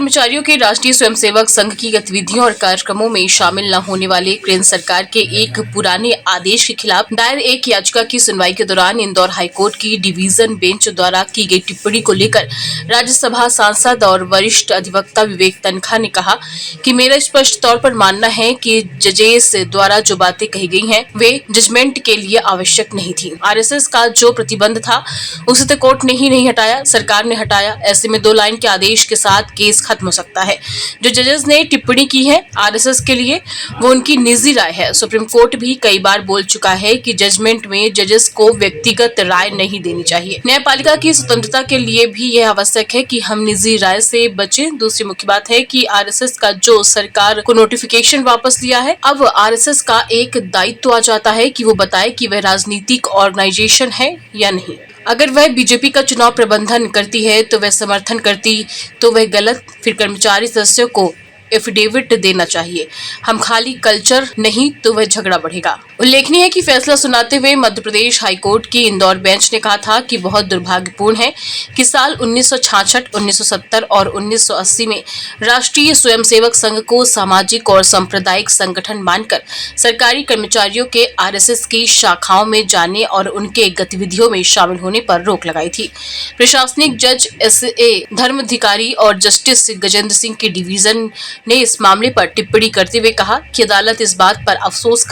कर्मचारियों के राष्ट्रीय स्वयंसेवक संघ की गतिविधियों और कार्यक्रमों में शामिल न होने वाले केंद्र सरकार के एक पुराने आदेश के खिलाफ दायर एक याचिका की सुनवाई के दौरान इंदौर हाईकोर्ट की डिवीजन बेंच द्वारा की गई टिप्पणी को लेकर राज्यसभा सांसद और वरिष्ठ अधिवक्ता विवेक तनखा ने कहा कि मेरा स्पष्ट तौर पर मानना है कि जजेस द्वारा जो बातें कही गई हैं वे जजमेंट के लिए आवश्यक नहीं थी। आरएसएस का जो प्रतिबंध था उसे तो कोर्ट ने ही नहीं हटाया, सरकार ने हटाया। ऐसे में 2 लाइन के आदेश के साथ केस खत्म हो सकता है। जो जजेस ने टिप्पणी की है आरएसएस के लिए वो उनकी निजी राय है। सुप्रीम कोर्ट भी कई बार बोल चुका है कि जजमेंट में जजेस को व्यक्तिगत राय नहीं देनी चाहिए। न्यायपालिका की स्वतंत्रता के लिए भी यह आवश्यक है कि हम निजी राय से बचें। दूसरी मुख्य बात है कि आरएसएस का जो सरकार को नोटिफिकेशन वापस लिया है, अब आरएसएस का एक दायित्व आ जाता है कि वो बताए कि वह राजनीतिक ऑर्गेनाइजेशन है या नहीं। अगर वह बीजेपी का चुनाव प्रबंधन करती है तो वह समर्थन करती तो वह गलत, फिर कर्मचारी सदस्यों को एफिडेविट देना चाहिए। हम खाली कल्चर नहीं तो वह झगड़ा बढ़ेगा। उल्लेखनीय है कि फैसला सुनाते हुए मध्य प्रदेश हाईकोर्ट की इंदौर बेंच ने कहा था कि बहुत दुर्भाग्यपूर्ण है कि साल 1966, 1970 और 1980 में राष्ट्रीय स्वयंसेवक संघ को सामाजिक और सांप्रदायिक संगठन मानकर सरकारी कर्मचारियों के आरएसएस की शाखाओं में जाने और उनके गतिविधियों में शामिल होने पर रोक लगाई थी। प्रशासनिक जज एसए धर्माधिकारी और जस्टिस गजेंद्र सिंह की डिवीजन ने इस मामले पर टिप्पणी करते हुए कहा कि अदालत इस बात पर अफसोस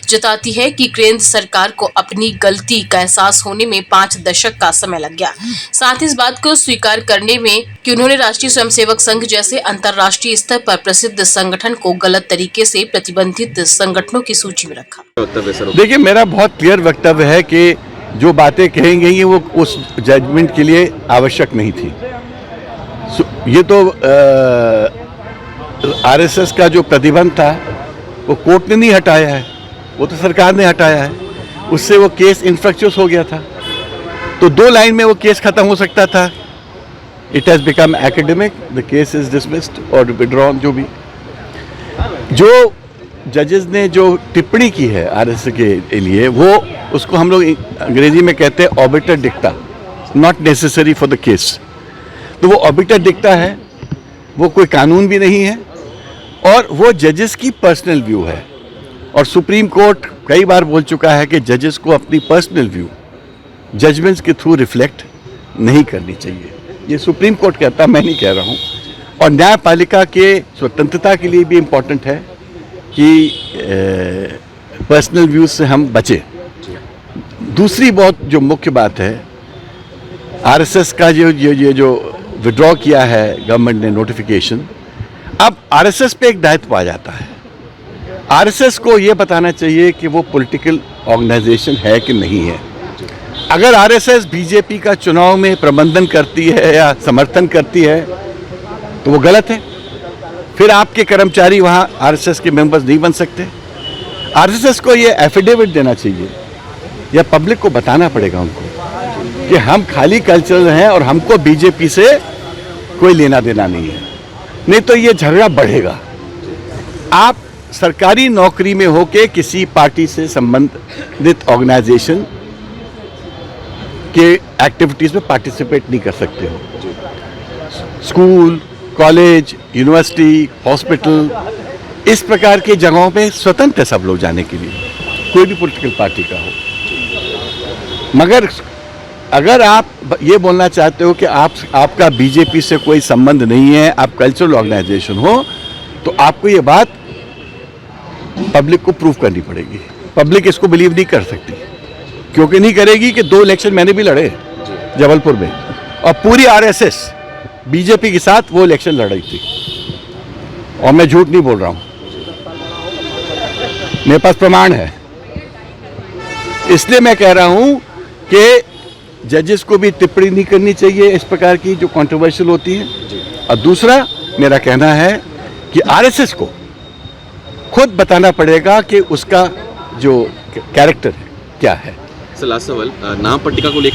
जताती है कि केंद्र सरकार को अपनी गलती का एहसास होने में 5 दशक का समय लग गया। साथ ही इस बात को स्वीकार करने में कि उन्होंने राष्ट्रीय स्वयंसेवक संघ जैसे अंतर्राष्ट्रीय स्तर पर प्रसिद्ध संगठन को गलत तरीके से प्रतिबंधित संगठनों की सूची में रखा। देखिए, मेरा बहुत क्लियर वक्तव्य है कि जो बातें कही गई हैं वो उस जजमेंट के लिए आवश्यक नहीं थी। ये तो आरएसएस का जो प्रतिबंध था वो कोर्ट ने नहीं हटाया है, वो तो सरकार ने हटाया है। उससे वो केस इन्फ्रक्चुअस हो गया था, तो 2 लाइन में वो केस खत्म हो सकता था। It has become academic, the case is dismissed और विड्रॉन। जो जजेस ने जो टिप्पणी की है आरएसएस के लिए, वो उसको हम लोग अंग्रेजी में कहते हैं obiter dicta, not necessary for the case. तो वो ऑबिटर डिक्टा है, वो कोई कानून भी नहीं है और वो जजेस की पर्सनल व्यू है। और सुप्रीम कोर्ट कई बार बोल चुका है कि जजेस को अपनी पर्सनल व्यू जजमेंट्स के थ्रू रिफ्लेक्ट नहीं करनी चाहिए। ये सुप्रीम कोर्ट कहता, मैं नहीं कह रहा हूँ। और न्यायपालिका के स्वतंत्रता के लिए भी इम्पोर्टेंट है कि पर्सनल व्यूज से हम बचें। दूसरी बहुत जो मुख्य बात है, आरएसएस का जो विड्रॉ किया है गवर्नमेंट ने नोटिफिकेशन, अब आरएसएस पे एक दायित्व आ जाता है। आरएसएस को ये बताना चाहिए कि वो पॉलिटिकल ऑर्गेनाइजेशन है कि नहीं है। अगर आरएसएस बीजेपी का चुनाव में प्रबंधन करती है या समर्थन करती है तो वो गलत है। फिर आपके कर्मचारी वहाँ आरएसएस के मेंबर्स नहीं बन सकते। आरएसएस को ये एफिडेविट देना चाहिए या पब्लिक को बताना पड़ेगा उनको कि हम खाली कल्चरल हैं और हमको बीजेपी से कोई लेना देना नहीं है, नहीं तो ये झगड़ा बढ़ेगा। आप सरकारी नौकरी में होके किसी पार्टी से संबंधित ऑर्गेनाइजेशन के एक्टिविटीज़ में पार्टिसिपेट नहीं कर सकते हो। स्कूल, कॉलेज, यूनिवर्सिटी, हॉस्पिटल, इस प्रकार की जगहों पे स्वतंत्र है सब लोग जाने के लिए, कोई भी पॉलिटिकल पार्टी का हो। मगर अगर आप ये बोलना चाहते हो कि आपका बीजेपी से कोई संबंध नहीं है, आप कल्चरल ऑर्गेनाइजेशन हो, तो आपको ये बात पब्लिक को प्रूव करनी पड़ेगी। पब्लिक इसको बिलीव नहीं कर सकती, क्योंकि नहीं करेगी कि 2 इलेक्शन मैंने भी लड़े जबलपुर में और पूरी आरएसएस बीजेपी के साथ वो इलेक्शन लड़ी थी, और मैं झूठ नहीं बोल रहा हूँ, मेरे पास प्रमाण है। इसलिए मैं कह रहा हूँ कि जजेस को भी टिप्पणी नहीं करनी चाहिए इस प्रकार की जो कंट्रोवर्शियल होती है। और दूसरा मेरा कहना है कि आरएसएस को खुद बताना पड़ेगा कि उसका जो कैरेक्टर है क्या है। लास्ट सवाल, नाम पट्टिका को लेकर